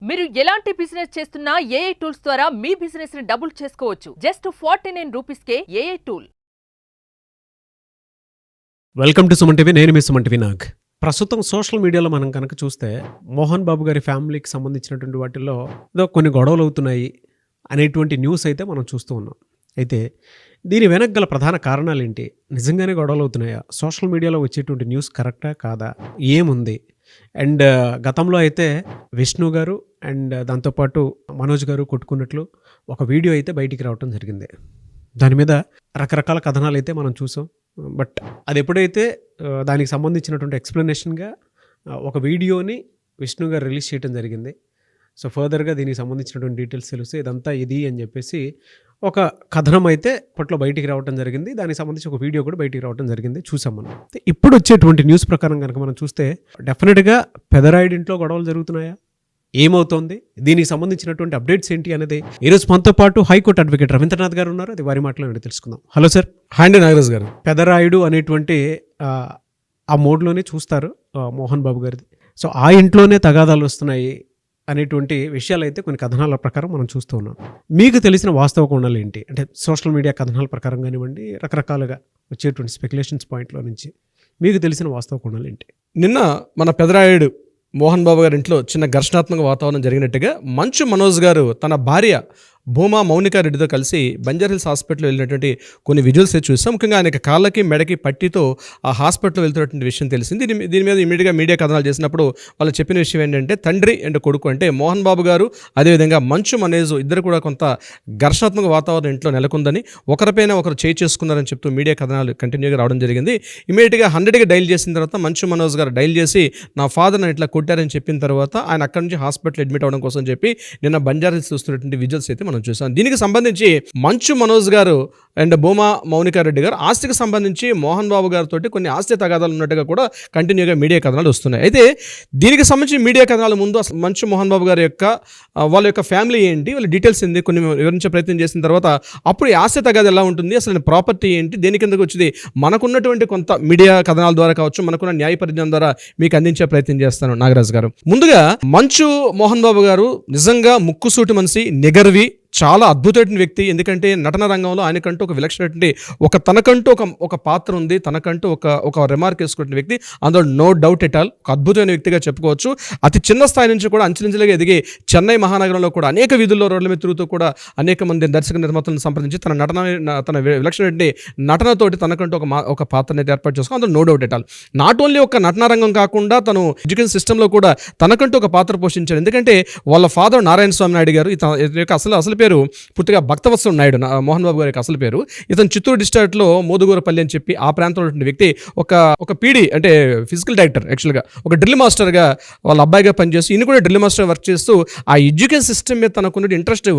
మీరు ఎలాంటి బిజినెస్ చేస్తున్నా ఏఐ టూల్స్ ద్వారా మీ బిజినెస్ ని డబుల్ చేసుకోవచ్చు. జస్ట్ 49 రూపీస్కే AI tool. Welcome to Suman TV. నేను మీ సుమన్ టీవీ నాగ్. ప్రస్తుతం సోషల్ మీడియాలో మనం కనుక చూస్తే మోహన్ బాబు గారి ఫ్యామిలీకి సంబంధించినటువంటి వాటిల్లో ఏదో కొన్ని గొడవలు అవుతున్నాయి అనేటువంటి న్యూస్ అయితే మనం చూస్తూ ఉన్నాం. అయితే దీని వెనక గల ప్రధాన కారణాలు ఏంటి? నిజంగానే గొడవలు అవుతున్నాయా? సోషల్ మీడియాలో వచ్చేటువంటి న్యూస్ కరెక్టా కాదా? ఏముంది? అండ్ గతంలో అయితే విష్ణు గారు అండ్ దాంతోపాటు మనోజ్ గారు కొట్టుకున్నట్లు ఒక వీడియో అయితే బయటికి రావడం జరిగింది. దాని మీద రకరకాల కథనాలు అయితే మనం చూసాం. బట్ అది ఎప్పుడైతే దానికి సంబంధించినటువంటి ఎక్స్ప్లెనేషన్గా ఒక వీడియోని విష్ణు గారు రిలీజ్ చేయడం జరిగింది. సో ఫర్దర్గా దీనికి సంబంధించినటువంటి డీటెయిల్స్ తెలిసి ఇదంతా ఇది అని చెప్పేసి ఒక కథనం అయితే అప్పట్లో బయటికి రావడం జరిగింది. దానికి సంబంధించి ఒక వీడియో కూడా బయటికి రావడం జరిగింది, చూసాం మనం. ఇప్పుడు వచ్చేటువంటి న్యూస్ ప్రకారం కనుక మనం చూస్తే డెఫినెట్గా పెదరాయుడు ఇంట్లో గొడవలు జరుగుతున్నాయా? ఏమవుతోంది? దీనికి సంబంధించినటువంటి అప్డేట్స్ ఏంటి అనేది ఈరోజు మనతో పాటు హైకోర్టు అడ్వకేట్ రవీంద్రనాథ్ గారు ఉన్నారు. అది వారి మాటలో తెలుసుకుందాం. Hello sir. హాయ్ నాగరాజ్ గారు. పెదరాయుడు అనేటువంటి ఆ మోడ్లోనే చూస్తారు మోహన్ బాబు గారిది. సో ఆ ఇంట్లోనే తగాదాలు వస్తున్నాయి అనేటువంటి విషయాలు అయితే కొన్ని కథనాల ప్రకారం మనం చూస్తూ ఉన్నాం. మీకు తెలిసిన వాస్తవ కోణాలు ఏంటి? అంటే సోషల్ మీడియా కథనాల ప్రకారం కానివ్వండి, రకరకాలుగా వచ్చేటువంటి స్పెక్యులేషన్స్ పాయింట్లో నుంచి మీకు తెలిసిన వాస్తవ కోణాలు ఏంటి? నిన్న మన పెదరాయుడు మోహన్ బాబు గారి ఇంట్లో చిన్న ఘర్షణాత్మక వాతావరణం జరిగినట్టుగా మంచు మనోజ్ గారు తన భార్య భూమా మౌనికారెడ్డితో కలిసి బంజారాహిల్స్ హాస్పిటల్లో వెళ్ళినటువంటి కొన్ని విజువల్స్ చూసాం. ముఖ్యంగా ఆయనకి కాళ్ళకి మెడకి పట్టితో ఆ హాస్పిటల్లో వెళ్తున్నటువంటి విషయం తెలిసింది. దీని మీద ఇమీడియట్గా మీడియా కథనాలు చేసినప్పుడు వాళ్ళు చెప్పిన విషయం ఏంటంటే తండ్రి అండ్ కొడుకు అంటే మోహన్ బాబు గారు అదేవిధంగా మంచు మనోజ్ ఇద్దరు కూడా కొంత ఘర్షణాత్మక వాతావరణం ఇంట్లో నెలకొందని, ఒకరిపైన ఒకరు చేసుకున్నారని చెప్తూ మీడియా కథనాలు కంటిన్యూగా రావడం జరిగింది. ఇమీడియట్గా 100కి డైల్ చేసిన తర్వాత మంచు మనోజ్ గారు డైల్ చేసి నా ఫాదర్ నన్ను ఇట్లా కొట్టారని చెప్పిన తర్వాత ఆయన అక్కడి నుంచి హాస్పిటల్ అడ్మిట్ అవ్వడం కోసం చెప్పి నిన్న బంజారాహిల్స్ చూస్తున్నటువంటి విజువల్స్ అయితే మనం చూసాం. దీనికి సంబంధించి మంచు మనోజ్ గారు అండ్ భూమా మౌనికారెడ్డి గారు ఆస్తికి సంబంధించి మోహన్ బాబు గారితో కొన్ని ఆస్తి తగాదాలు ఉన్నట్టుగా కూడా కంటిన్యూగా మీడియా కథనాలు వస్తున్నాయి. అయితే దీనికి సంబంధించి మీడియా కథనాల ముందు అసలు మంచు మోహన్ బాబు గారి యొక్క వాళ్ళ యొక్క ఫ్యామిలీ ఏంటి, వాళ్ళ డీటెయిల్స్ ఏంటి కొన్ని వివరించే ప్రయత్నం చేసిన తర్వాత అప్పుడు ఈ ఆస్తి తగాదా ఎలా ఉంటుంది, అసలు ప్రాపర్టీ ఏంటి, దేని కిందకు వచ్చింది, మనకున్నటువంటి కొంత మీడియా కథనాల ద్వారా కావచ్చు, మనకున్న న్యాయ పరిజ్ఞానం ద్వారా మీకు అందించే ప్రయత్నం చేస్తాను నాగరాజ్ గారు. ముందుగా మంచు మోహన్ బాబు గారు నిజంగా ముక్కుసూటి మనిషి, నిగర్వి, చాలా అద్భుతమైన వ్యక్తి. ఎందుకంటే నటన రంగంలో ఆయనకంటూ ఒక విలక్షణటువంటి తనకంటూ ఒక పాత్ర ఉంది, తనకంటూ ఒక రిమార్క్ వేసుకున్న వ్యక్తి, అందులో నో డౌట్ ఎట్ ఆల్ ఒక అద్భుతమైన వ్యక్తిగా చెప్పుకోవచ్చు. అతి చిన్న స్థాయి నుంచి కూడా అంచెలంచెలుగా ఎదిగి చెన్నై మహానగరంలో కూడా అనేక వీధుల్లో రోడ్ల మీద తిరుగుతూ కూడా అనేక మంది దర్శక నిర్మాతలను సంప్రదించి తన విలక్షణటువంటి నటనతోటి తనకంటూ ఒక పాత్రని ఏర్పాటు చేసుకుని అందులో no doubt at all. Not only ఒక నటన రంగం కాకుండా తను ఎడ్యుకేషన్ సిస్టంలో కూడా తనకంటూ ఒక పాత్ర పోషించాడు. ఎందుకంటే వాళ్ళ ఫాదర్ నారాయణ స్వామి నాయుడు గారు, ఇతని యొక్క అసలు పేరు పూర్తిగా భక్తవత్సల నాయుడు, మోహన్ బాబు గారి అసలు పేరు. ఇతను చిత్తూరు డిస్ట్రిక్ట్లో మోదుగూరపల్లి అని చెప్పి ఆ ప్రాంతంలో ఉన్న వ్యక్తి. ఒక పీడీ అంటే ఫిజికల్ డైరెక్టర్, యాక్చువల్గా ఒక డ్రిల్ మాస్టర్గా వాళ్ళ అబ్బాయిగా పనిచేస్తూ ఈయన కూడా డ్రిల్ మాస్టర్ వర్క్ చేస్తూ ఆ ఎడ్యుకేషన్ సిస్టమ్ మీద తనకున్న ఇంట్రెస్ట్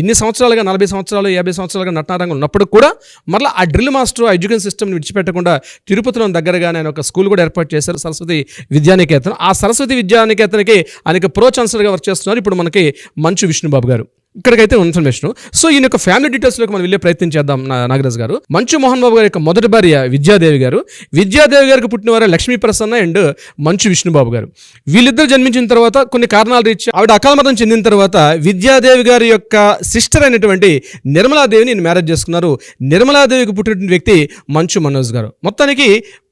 ఇన్ని సంవత్సరాలుగా 40 సంవత్సరాలు 50 సంవత్సరాలుగా నటనారంగం ఉన్నప్పుడు కూడా మళ్ళీ ఆ డ్రిల్ మాస్టర్ ఆ ఎడ్యుకేషన్ సిస్టమ్ని విడిచిపెట్టకుండా తిరుపతిలో దగ్గరగా ఆయన ఒక స్కూల్ కూడా ఏర్పాటు చేశారు, సరస్వతి విద్యానికేతన్. ఆ సరస్వతి విద్యానికేతన్కి ఆయనకి ప్రో ఛాన్సలర్గా వర్క్ చేస్తున్నారు ఇప్పుడు మనకి మంచు విష్ణుబాబు గారు. ఇక్కడికైతే ఇన్ఫర్మేషన్. సో ఈయన యొక్క ఫ్యామిలీ డీటెయిల్స్లోకి మనం వెళ్ళే ప్రయత్నం చేద్దాం నాగరాజ్ గారు. మంచు మోహన్ బాబు గారి యొక్క మొదటి భార్య విద్యాదేవి గారు, విద్యాదేవి గారికి పుట్టినవారు లక్ష్మీ ప్రసన్న అండ్ మంచు విష్ణుబాబు గారు. వీళ్ళిద్దరు జన్మించిన తర్వాత కొన్ని కారణాల రీత్యా ఆవిడ అకాల మరణం చెందిన తర్వాత విద్యాదేవి గారి యొక్క సిస్టర్ అయినటువంటి నిర్మలాదేవిని ఈయన మ్యారేజ్ చేసుకున్నారు. నిర్మలాదేవికి పుట్టినటువంటి వ్యక్తి మంచు మనోజ్ గారు. మొత్తానికి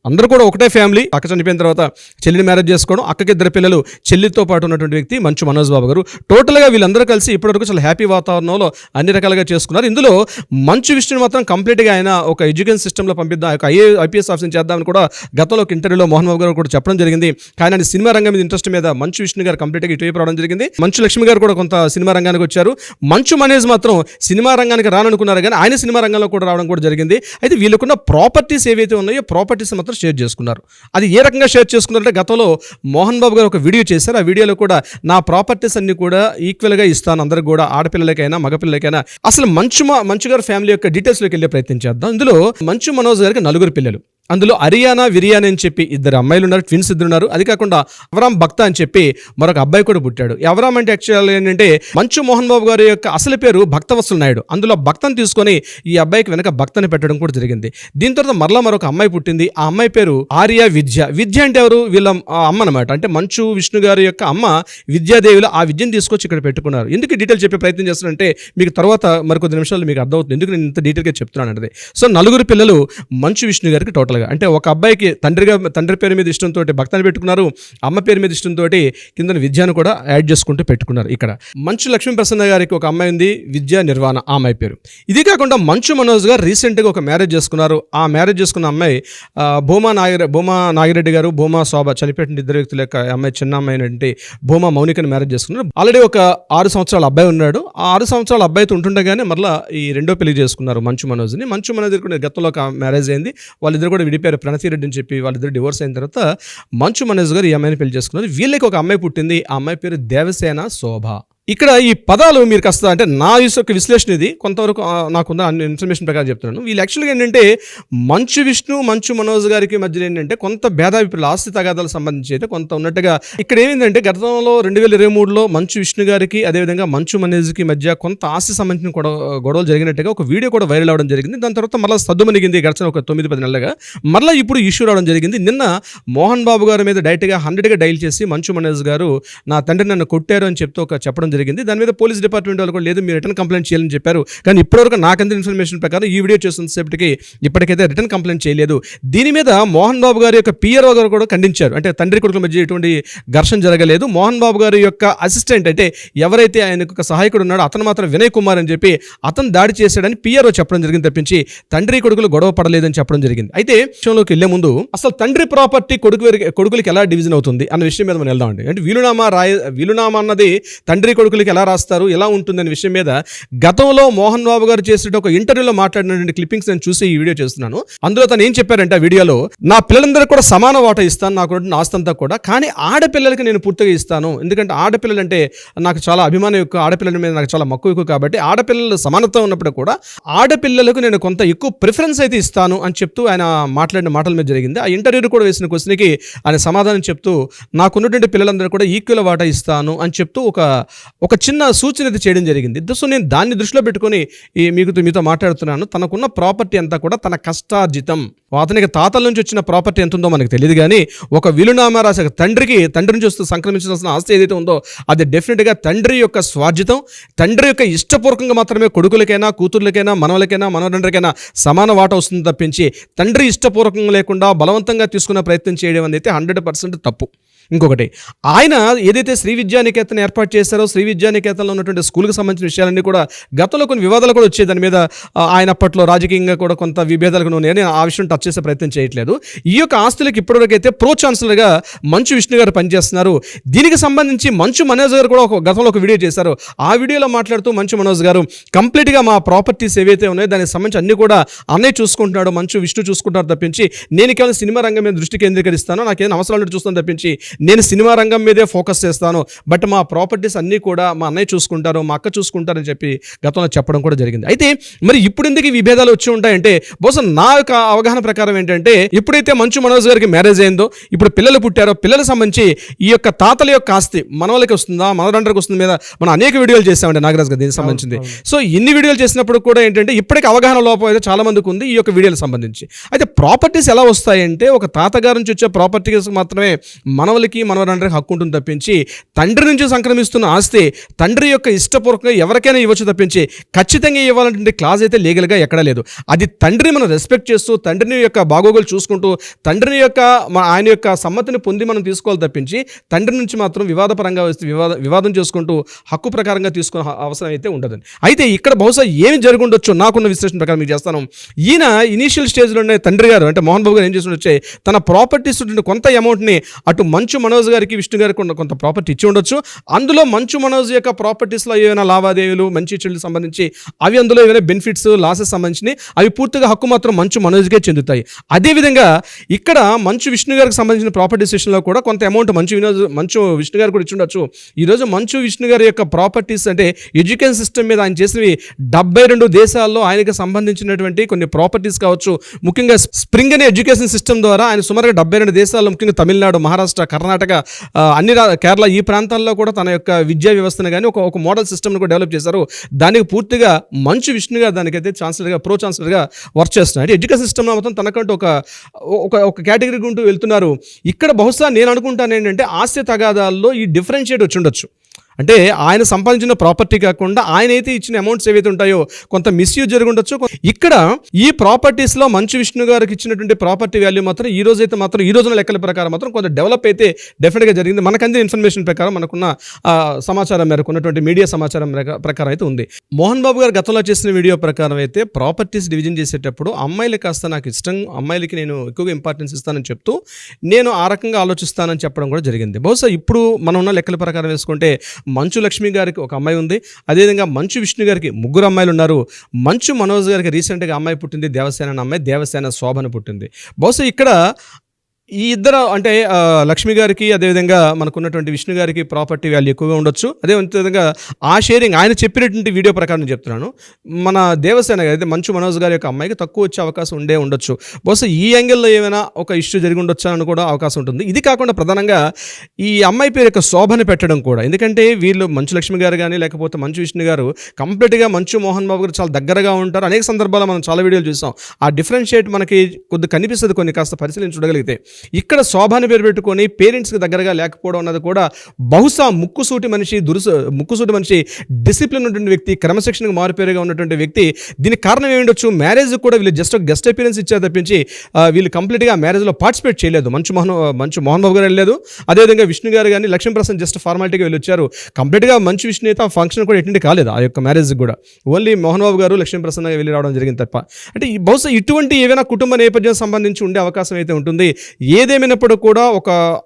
అందరూ కూడా ఒకటే ఫ్యామిలీ. అక్క చనిపోయిన తర్వాత చెల్లిని మ్యారేజ్ చేసుకోవడం, అక్కకి 2 పిల్లలు, చెల్లితో పాటు ఉన్నటువంటి వ్యక్తి మంచు మనోజ్ బాబు గారు. టోటల్గా వీళ్ళందరూ కలిసి ఇప్పటివరకు చాలా హ్యాపీ వాతావరణంలో అన్ని రకాలుగా చేసుకున్నారు. ఇందులో మంచు విష్ణుని మాత్రం కంప్లీట్గా ఆయన ఒక ఎడ్యుకేషన్ సిస్టంలో పంపిద్దాం, ఒక ఐపీఎస్ ఆఫీసర్ చేద్దామని కూడా గతంలో ఒక ఇంటర్వ్యూలో మోహన్ బాబు గారు కూడా చెప్పడం జరిగింది. కానీ ఆయన సినిమా రంగం మీద ఇంట్రెస్ట్ మీద మంచు విష్ణు గారు కంప్లీట్గా ఇటువైపు రావడం జరిగింది. మంచు లక్ష్మి గారు కూడా కొంత సినిమా రంగానికి వచ్చారు. మంచు మనోజ్ మాత్రం సినిమా రంగానికి రాననుకున్నారు కానీ ఆయన సినిమా రంగంలో కూడా రావడం కూడా జరిగింది. అయితే వీళ్ళకున్న ప్రాపర్టీస్ ఏవైతే ఉన్నాయో ప్రాపర్టీస్ మాత్రం షేర్ చేసుకున్నారు. అది ఏ రకంగా షేర్ చేసుకున్నారంటే గతంలో మోహన్ బాబు గారు ఒక వీడియో చేశారు. ఆ వీడియోలో కూడా నా ప్రాపర్టీస్ అన్ని కూడా ఈక్వల్గా ఇస్తాను అందరికి కూడా, ఆడపిల్లలకైనా మగపిల్లలకైనా. అసలు మంచు గారి ఫ్యామిలీ యొక్క డీటెయిల్స్లోకి వెళ్ళే ప్రయత్నం చేద్దాం. ఇందులో మంచు మనోజ్ గారికి 4 పిల్లలు. అందులో అరియానా విరియానా అని చెప్పి ఇద్దరు అమ్మాయిలు ఉన్నారు, ట్విన్స్ ఇద్దరు ఉన్నారు. అది కాకుండా అవరామ్ భక్త అని చెప్పి మరొక అబ్బాయి కూడా పుట్టాడు. ఈ అవరామ్ అంటే యాక్చువల్ ఏంటంటే మంచు మోహన్ బాబు గారి యొక్క అసలు పేరు భక్తవత్సల నాయుడు. అందులో భక్తను తీసుకొని ఈ అబ్బాయికి వెనక భక్తని పెట్టడం కూడా జరిగింది. దీని తర్వాత మరలా మరొక అమ్మాయి పుట్టింది. ఆ అమ్మాయి పేరు ఆర్య విద్య. విద్య అంటే ఎవరు? వీళ్ళ అమ్మ అనమాట. అంటే మంచు విష్ణు గారి యొక్క అమ్మ విద్యాదేవిలో ఆ విద్యను తీసుకొచ్చి ఇక్కడ పెట్టుకున్నారు. ఎందుకు డీటెయిల్ చెప్పే ప్రయత్నం చేస్తానంటే మీకు తర్వాత మరికొద్ది నిమిషాలు మీకు అర్థమవుతుంది ఎందుకు నేను ఇంత డీటెయిల్గా చెప్తున్నాను అంటే. సో నలుగురు పిల్లలు మంచు విష్ణు గారికి టోటల్గా. అంటే ఒక అబ్బాయికి తండ్రి పేరు మీద ఇష్టంతో భక్తని పెట్టుకున్నారు, అమ్మ పేరు మీద ఇష్టంతో కింద విద్యను కూడా యాడ్ చేసుకుంటూ పెట్టుకున్నారు. ఇక్కడ మంచు లక్ష్మీ ప్రసన్న గారికి ఒక అమ్మాయి ఉంది, విద్యా నిర్వాణ, ఆ అమ్మాయి పేరు. ఇది కాకుండా మంచు మనోజ్ గారు రీసెంట్గా ఒక మ్యారేజ్ చేసుకున్నారు. ఆ మ్యారేజ్ చేసుకున్న అమ్మాయి భూమా నాగిరెడ్డి గారు, భూమా శోభ, చనిపోయిన ఇద్దరు వ్యక్తుల యొక్క అమ్మాయి, చిన్న అమ్మాయి అంటే భూమా మౌనికని మ్యారేజ్ చేసుకున్నారు. ఆల్రెడీ ఒక 6 సంవత్సరాల అబ్బాయి ఉన్నాడు. ఆ 6 సంవత్సరాల అబ్బాయితో ఉంటుండగానే మరలా ఈ రెండో పెళ్లి చేసుకున్నారు మంచు మనోజ్ని. మంచు మనోజ్ కూడా గతంలో ఒక మ్యారేజ్ అయింది. వాళ్ళిద్దరు కూడా విడిపోయారు, ప్రణతి రెడ్డి అని చెప్పి. వాళ్ళిద్దరు డివోర్స్ అయిన తర్వాత మంచు మనోజ్ గారు ఈ అమ్మాయిని పెళ్లి చేసుకున్నారు. వీళ్ళకి ఒక అమ్మాయి పుట్టింది. ఆ అమ్మాయి పేరు దేవసేన శోభ. ఇక్కడ ఈ పదాలు మీరు కాస్త అంటే నా యొక్క విశ్లేషణ ఇది కొంతవరకు నాకున్న ఇన్ఫర్మేషన్ ప్రకారం చెప్తున్నాను. వీళ్ళు యాక్చువల్గా ఏంటంటే మంచు విష్ణు, మంచు మనోజ్ గారికి మధ్యలో ఏంటంటే కొంత భేదాభిప్రాయాలు, ఆస్తి తగాదాలకు సంబంధించి అయితే కొంత ఉన్నట్టుగా ఇక్కడ ఏమైందంటే గతంలో 2023లో మంచు విష్ణు గారికి అదేవిధంగా మంచు మనోజ్కి మధ్య కొంత ఆస్తి సంబంధించిన గొడవలు జరిగినట్టుగా ఒక వీడియో కూడా వైరల్ అవడం జరిగింది. దాని తర్వాత మళ్ళీ సద్దుమణిగింది గడిచిన ఒక 9-10 నెలలుగా. మళ్ళీ ఇప్పుడు ఇష్యూ రావడం జరిగింది. నిన్న మోహన్ బాబు గారి మీద డైరెక్ట్గా 100గా డైల్ చేసి మంచు మనోజ్ గారు నా తండ్రి నన్ను కొట్టారు అని చెప్తూ చెప్పడం జరిగింది. దాని మీద పోలీస్ డిపార్ట్మెంట్ వాళ్ళు కూడా లేదు మీరు రిటర్న్ కంప్లైంట్ చేయాలని చెప్పారు. కానీ ఇప్పటివరకు నాకంత ఇన్ఫర్మేషన్ ప్రకారం ఈ వీడియో చేస్తున్నసేపటికి ఇప్పటికైతే రిటర్న్ కంప్లైంట్ చేయలేదు. దీని మీద మోహన్ బాబు గారి యొక్క పిఆర్ఓ గారు కూడా ఖండించారు. అంటే తండ్రి కొడుకుల మధ్య ఎటువంటి ఘర్షణ జరగలేదు. మోహన్ బాబు గారి యొక్క అసిస్టెంట్ అంటే ఎవరైతే ఆయనకు ఒక సహాయకుడు ఉన్నాడో అతను మాత్రం వినయ్ కుమార్ అని చెప్పి అతను దాడి చేశాడని పిఆర్ఓ చెప్పడం జరిగింది తప్పించి తండ్రి కొడుకులు గొడవ పడలేదని చెప్పడం జరిగింది. అయితే విషయంలోకి వెళ్లే ముందు అసలు తండ్రి ప్రాపర్టీ కొడుకులకి ఎలా డివిజన్ అవుతుంది అన్న విషయం మీద మనం వెళ్దామండి. అంటే వీలునామా అన్నది తండ్రి కొడుకులకి ఎలా రాస్తారు, ఎలా ఉంటుందనే విషయం మీద గతంలో మోహన్ బాబు గారు చేసిన ఒక ఇంటర్వ్యూలో మాట్లాడినటువంటి క్లిప్పింగ్స్ నేను చూసి ఈ వీడియో చేస్తున్నాను. అందులో తను ఏం చెప్పారంటే ఆ వీడియోలో, నా పిల్లలందరూ కూడా సమాన వాటా ఇస్తాను, నాకు ఆస్తి అంతా కూడా, కానీ ఆడపిల్లలకి నేను పూర్తిగా ఇస్తాను. ఎందుకంటే ఆడపిల్లలు అంటే నాకు చాలా అభిమానం ఎక్కువ, ఆడపిల్లల మీద నాకు చాలా మక్కువ ఎక్కువ. కాబట్టి ఆడపిల్లలు సమానత్వం ఉన్నప్పుడు కూడా ఆడపిల్లలకు నేను కొంత ఎక్కువ ప్రిఫరెన్స్ అయితే ఇస్తాను అని చెప్తూ ఆయన మాట్లాడిన మాటల మీద జరిగింది. ఆ ఇంటర్వ్యూలో కూడా వేసిన క్వశ్చన్కి ఆయన సమాధానం చెప్తూ నాకున్నటువంటి పిల్లలందరూ కూడా ఈక్వల్ వాటా ఇస్తాను అని చెప్తూ ఒక చిన్న సూచన అయితే చేయడం జరిగింది. సో నేను దాన్ని దృష్టిలో పెట్టుకొని మీతో మాట్లాడుతున్నాను. తనకున్న ప్రాపర్టీ అంతా కూడా తన కష్టార్జితం. అతనికి తాతల నుంచి వచ్చిన ప్రాపర్టీ ఎంత ఉందో మనకు తెలియదు, కానీ ఒక విలునామా రాసే తండ్రి నుంచి వస్తూ సంక్రమించాల్సిన ఆస్తి ఏదైతే ఉందో అది డెఫినెట్గా తండ్రి యొక్క స్వార్జితం. తండ్రి యొక్క ఇష్టపూర్వకంగా మాత్రమే కొడుకులకైనా, కూతుర్లకైనా, మనవలకైనా, మనవరండ్రికైనా సమాన వాటా వస్తుంది తప్పించి తండ్రి ఇష్టపూర్వకంగా లేకుండా బలవంతంగా తీసుకునే ప్రయత్నం చేయడం అనేది 100% తప్పు. ఇంకొకటి, ఆయన ఏదైతే శ్రీ విద్యానికేతన్ ఏర్పాటు చేశారో, శ్రీ విద్యానికేతన్లో ఉన్నటువంటి స్కూల్కి సంబంధించిన విషయాలన్నీ కూడా గతంలో కొన్ని వివాదాలు కూడా వచ్చాయి. దాని మీద ఆయన అప్పట్లో రాజకీయంగా కూడా కొంత విభేదాలకు నేను ఆ విషయం టచ్ చేసే ప్రయత్నం చేయట్లేదు. ఈ యొక్క ఆస్తులకు ఇప్పటివరకు అయితే ప్రో ఛాన్సలర్గా మంచు విష్ణు గారు పనిచేస్తున్నారు. దీనికి సంబంధించి మంచు మనోజ్ గారు కూడా గతంలో ఒక వీడియో చేశారు. ఆ వీడియోలో మాట్లాడుతూ మంచు మనోజ్ గారు కంప్లీట్గా మా ప్రాపర్టీస్ ఏవైతే ఉన్నాయో దానికి సంబంధించి అన్ని కూడా అన్నయ్య చూసుకుంటున్నాడు, మంచు విష్ణు చూసుకుంటారు తప్పించి నేను కేవలం సినిమా రంగం మీద దృష్టి కేంద్రీకరిస్తాను, నాకేమైనా అవసరాలు చూస్తాను తప్పించి నేను సినిమా రంగం మీదే ఫోకస్ చేస్తాను, బట్ మా ప్రాపర్టీస్ అన్నీ కూడా మా అన్నయ్య చూసుకుంటారు, మా అక్క చూసుకుంటారని చెప్పి గతంలో చెప్పడం కూడా జరిగింది. అయితే మరి ఇప్పుడు ఎందుకు విభేదాలు వచ్చి ఉంటాయంటే బహుశా నా యొక్క అవగాహన ప్రకారం ఏంటంటే ఎప్పుడైతే మంచు మనోజ్ గారికి మ్యారేజ్ అయిందో, ఇప్పుడు పిల్లలు పుట్టారో, పిల్లలకు సంబంధించి ఈ యొక్క తాతల యొక్క ఆస్తి మనవలకి వస్తుందా, మనవరండ్రికి వస్తుంది మీద మనం అనేక వీడియోలు చేసామండి నాగరాజ్ గారు దీనికి సంబంధించింది. సో ఇన్ని వీడియోలు చేసినప్పుడు కూడా ఏంటంటే ఇప్పటికీ అవగాహన లోపం అయితే చాలా మందికి ఉంది ఈ యొక్క వీడియోలకు సంబంధించి. అయితే ప్రాపర్టీస్ ఎలా వస్తాయంటే ఒక తాతగారి నుంచి వచ్చే ప్రాపర్టీస్ మాత్రమే మనవలకి, మనవరండ్రికి హక్కు ఉంటుంది తప్పించి తండ్రి నుంచి సంక్రమిస్తున్న ఆస్తి తండ్రి యొక్క ఇష్టపూర్వకంగా ఎవరికైనా ఇవ్వచ్చు తప్పించి ఖచ్చితంగా ఇవ్వాలంటే క్లాజ్ అయితే లీగల్గా ఎక్కడా లేదు. అది తండ్రిని మనం రెస్పెక్ట్ చేస్తూ, తండ్రిని యొక్క బాగోగులు చూసుకుంటూ, తండ్రిని యొక్క ఆయన యొక్క సమ్మతిని పొంది మనం తీసుకోవాలి తప్పించి తండ్రి నుంచి మాత్రం వివాదపరంగా వస్తే వివాదం చేసుకుంటూ హక్కు ప్రకారంగా తీసుకునే అవసరం అయితే ఉండదు. అయితే ఇక్కడ బహుశా ఏమి జరుగుండొచ్చు నాకున్న విశ్లేషణ ప్రకారం మీకు చేస్తాను. ఈయన ఇనీషియల్ స్టేజ్లోనే తండ్రి గారు అంటే మోహన్ బాబు గారు ఏం చేసి వచ్చే తన ప్రాపర్టీస్ కొంత అమౌంట్ని అటు మంచు మంచు మనోజ్ గారికి విష్ణు గారికి కొంత ప్రాపర్టీ ఇచ్చి ఉండొచ్చు. అందులో మంచు మనోజ్ యొక్క ప్రాపర్టీస్లో ఏమైనా లావాదేవీలు మంచి చెడులకు సంబంధించి అవి అందులో ఏమైనా బెనిఫిట్స్ లాసెస్ సంబంధించినవి అవి పూర్తిగా హక్కు మాత్రం మంచు మనోజ్కే చెందుతాయి. అదేవిధంగా ఇక్కడ మంచు విష్ణు గారికి సంబంధించిన ప్రాపర్టీ సెషన్లో కూడా కొంత అమౌంట్ మంచు విష్ణు గారు కూడా ఇచ్చి ఉండొచ్చు. ఈరోజు మంచు విష్ణు గారి యొక్క ప్రాపర్టీస్ అంటే ఎడ్యుకేషన్ సిస్టమ్ మీద ఆయన చేసినవి 72 దేశాల్లో ఆయనకి సంబంధించినటువంటి కొన్ని ప్రాపర్టీస్ కావచ్చు. ముఖ్యంగా స్ప్రింగ్ అనే ఎడ్యుకేషన్ సిస్టమ్ ద్వారా ఆయన సుమారుగా 72 దేశాల్లో ముఖ్యంగా తమిళనాడు, మహారాష్ట్ర, కర్ణాటక, కేరళ ఈ ప్రాంతాల్లో కూడా తన యొక్క విద్యా వ్యవస్థను కానీ ఒక మోడల్ సిస్టమ్ను కూడా డెవలప్ చేశారు. దానికి పూర్తిగా మంచు విష్ణు గారు దానికైతే ప్రో ఛాన్సలర్గా వర్క్ చేస్తున్నారు. ఎడ్యుకేషన్ సిస్టమ్లో మొత్తం తనకంటూ ఒక కేటగిరీ ఉంటూ వెళ్తున్నారు. ఇక్కడ బహుశా నేను అనుకుంటాను ఏంటంటే ఆస్తి తగాదాల్లో ఈ డిఫరెన్షియేట్ వచ్చి ఉండొచ్చు. అంటే ఆయన సంపాదించిన ప్రాపర్టీ కాకుండా ఆయన అయితే ఇచ్చిన అమౌంట్స్ ఏవైతే ఉంటాయో కొంత మిస్యూజ్ జరిగి ఉండొచ్చు. ఇక్కడ ఈ ప్రాపర్టీస్లో మంచు విష్ణు గారికి ఇచ్చినటువంటి ప్రాపర్టీ వాల్యూ మాత్రం ఈ రోజున లెక్కల ప్రకారం మాత్రం కొంత డెవలప్ అయితే డెఫినెట్గా జరిగింది. మనకు అందిన ఇన్ఫర్మేషన్ ప్రకారం, మనకున్న సమాచారం మేరకు, ఉన్నటువంటి మీడియా సమాచారం ప్రకారం అయితే ఉంది. మోహన్ బాబు గారు గతంలో చేసిన వీడియో ప్రకారం అయితే ప్రాపర్టీస్ డివిజన్ చేసేటప్పుడు అమ్మాయిలు కాస్త నాకు ఇష్టం, అమ్మాయిలకి నేను ఎక్కువగా ఇంపార్టెన్స్ ఇస్తానని చెప్తూ నేను ఆ రకంగా ఆలోచిస్తానని చెప్పడం కూడా జరిగింది. బహుశా ఇప్పుడు మనం ఉన్న లెక్కల ప్రకారం వేసుకుంటే మంచు లక్ష్మి గారికి ఒక అమ్మాయి ఉంది, అదేవిధంగా మంచు విష్ణు గారికి 3 అమ్మాయిలు ఉన్నారు. మంచు మనోజ్ గారికి రీసెంట్గా అమ్మాయి పుట్టింది, దేవసేన అనే అమ్మాయి, దేవసేన శోభన పుట్టింది. బహుశా ఇక్కడ ఈ ఇద్దరు అంటే లక్ష్మి గారికి అదేవిధంగా మనకున్నటువంటి విష్ణు గారికి ప్రాపర్టీ వాల్యూ ఎక్కువగా ఉండొచ్చు. అదేవిధంగా ఆ షేరింగ్ ఆయన చెప్పినటువంటి వీడియో ప్రకారం చెప్తున్నాను, మన దేవసేన అయితే మంచు మనోజ్ గారి యొక్క అమ్మాయికి తక్కువ వచ్చే అవకాశం ఉండొచ్చు. బహుశా ఈ యాంగిల్లో ఏమైనా ఒక ఇష్యూ జరిగి ఉండొచ్చు అని కూడా అవకాశం ఉంటుంది. ఇది కాకుండా ప్రధానంగా ఈ అమ్మాయి పేరు యొక్క శోభని పెట్టడం కూడా, ఎందుకంటే వీళ్ళు మంచు లక్ష్మి గారు కానీ లేకపోతే మంచు విష్ణు గారు కంప్లీట్గా మంచు మోహన్ బాబు గారు చాలా దగ్గరగా ఉంటారు. అనేక సందర్భాల్లో మనం చాలా వీడియోలు చూసాం. ఆ డిఫరెన్షియేట్ మనకి కొద్దిగా కనిపిస్తుంది కొన్ని కాస్త పరిశీలించి చూడగలిగితే. ఇక్కడ శోభాని పేరు పెట్టుకొని పేరెంట్స్కి దగ్గరగా లేకపోవడం అన్నది కూడా బహుశా ముక్కుసూటి మనిషి, డిసిప్లిన్ ఉన్నటువంటి వ్యక్తి, క్రమశిక్షణకు మారుపేరుగా ఉన్నటువంటి వ్యక్తి. దీనికి కారణం ఏమిటొచ్చు, మ్యారేజ్ కూడా వీళ్ళు జస్ట్ గెస్ట్ అపీరెన్స్ ఇచ్చారు తప్పించి వీళ్ళు కంప్లీట్గా మ్యారేజ్లో పార్టిసిపేట్ చేయలేదు. మంచు మోహన్ బాబు గారు వెళ్ళలేదు, అదేవిధంగా విష్ణు గారు కానీ లక్ష్మీప్రసాద్ జస్ట్ ఫార్మాలిటీగా వెళ్ళి వచ్చారు. కంప్లీట్గా మంచు విష్ణు అయితే ఆ ఫంక్షన్ కూడా అటెండ్ కాలేదు, ఆ యొక్క మ్యారేజ్ కూడా. ఓన్లీ మోహన్ బాబు గారు లక్ష్మీప్రసాద్ వెళ్ళి రావడం జరిగింది తప్ప. అంటే బహుశా ఇటువంటి ఏవైనా కుటుంబ నేపథ్యం సంబంధించి ఉండే అవకాశం అయితే ఉంటుంది. ఏదేమైనప్పుడు కూడా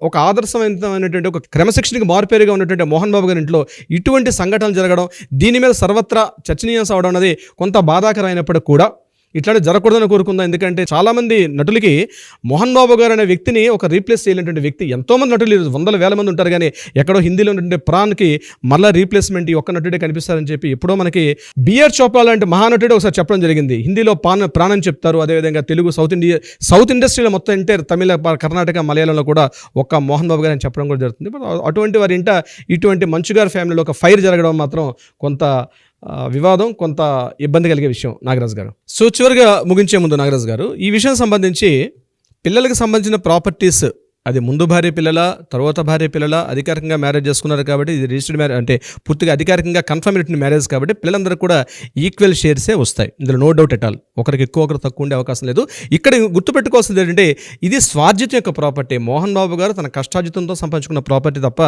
ఒక ఆదర్శవంతమైనటువంటి ఒక క్రమశిక్షణకి మారుపేరుగా ఉన్నటువంటి మోహన్ బాబు గారి ఇంట్లో ఇటువంటి సంఘటనలు జరగడం, దీని మీద సర్వత్రా చర్చనీయాంశం అవడం అనేది కొంత బాధాకరమైనప్పుడు కూడా ఇట్లాంటి జరగకూడదని కోరుకుందాం. ఎందుకంటే చాలామంది నటులకి మోహన్ బాబు గారు అనే వ్యక్తిని ఒక రీప్లేస్ చేయలేటువంటి వ్యక్తి. ఎంతోమంది నటులు 100,000 మంది ఉంటారు, కానీ ఎక్కడో హిందీలో ఉండే ప్రాణ్కి మళ్ళీ రీప్లేస్మెంట్ ఈ ఒక్క నటుడే కనిపిస్తారని చెప్పి ఎప్పుడో మనకి బిఆర్ చోప్రా లాంటి మహానటుడే ఒకసారి చెప్పడం జరిగింది. హిందీలో ప్రాణం చెప్తారు, అదేవిధంగా తెలుగు సౌత్ ఇండస్ట్రీలో మొత్తం అంటే తమిళ, కర్ణాటక, మలయాళంలో కూడా ఒక్క మోహన్ బాబు గారు అని చెప్పడం కూడా జరుగుతుంది. అటువంటి వారి ఇంట ఇటువంటి మంచు గారి ఫ్యామిలీలో ఒక ఫైర్ జరగడం మాత్రం కొంత వివాదం, కొంత ఇబ్బంది కలిగే విషయం నాగరాజు గారు. సో చివరిగా ముగించే ముందు నాగరాజు గారు, ఈ విషయం సంబంధించి పిల్లలకు సంబంధించిన ప్రాపర్టీస్, అది ముందు భార్య పిల్లల, తర్వాత భార్య పిల్లల, అధికారికంగా మ్యారేజ్ చేసుకున్నారు కాబట్టి ఇది రిజిస్టర్డ్ మ్యారేజ్, అంటే పూర్తిగా అధికారికంగా కన్ఫర్మేటెడ్ మ్యారేజ్ కాబట్టి పిల్లలందరూ కూడా ఈక్వల్ షేర్సే వస్తాయి. ఇందులో నో డౌట్ ఎట్ ఆల్. ఒకరికి ఎక్కువ, ఒకరు తక్కువ ఉండే అవకాశం లేదు. ఇక్కడ గుర్తుపెట్టుకోవాల్సింది ఏంటంటే ఇది స్వార్జితం యొక్క ప్రాపర్టీ. మోహన్ బాబు గారు తన కష్టార్జితంతో సంపాదించుకున్న ప్రాపర్టీ తప్ప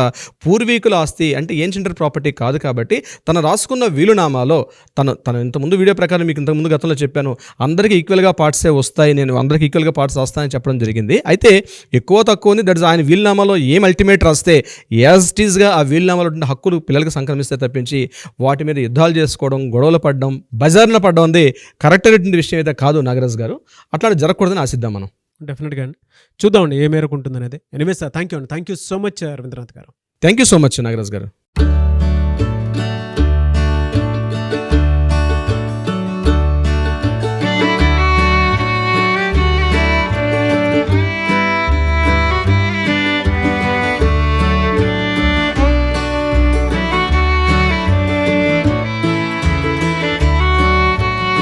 పూర్వీకుల ఆస్తి అంటే ఏన్షియంటర్ ప్రాపర్టీ కాదు. కాబట్టి తను రాసుకున్న వీలునామాలో తను ఇంతకుముందు వీడియో ప్రకారం మీకు ఇంతకుముందు గతంలో చెప్పాను, అందరికీ ఈక్వల్గా పార్ట్సే వస్తాయి, నేను అందరికీ ఈక్వల్గా పార్ట్స్ వస్తాయని చెప్పడం జరిగింది. అయితే ఎక్కువ తక్కువ ఉంది, దట్ ఇస్ ఆయన వీలునామాలో ఏం అల్టిమేట్ రాస్తే యాజ్ ఇట్ ఈస్గా ఆ వీలునామాలో ఉన్న హక్కులు పిల్లలకు సంక్రమిస్తే తప్పించి వాటి మీద యుద్ధాలు చేసుకోవడం, గొడవలు పడడం, బజార్న పడడం అనేది కరెక్ట్ అయినటువంటి విషయం అయితే కాదు నాగరాజ్ గారు. అట్లా జరగకూడదని ఆశిద్దాం మనం. డెఫినెట్గా అండి, చూద్దామండి ఏ మేరకు ఉంటుంది అనేది. Anyways thank you so much Ravindranath గారు. Thank you so much Nagaraj గారు.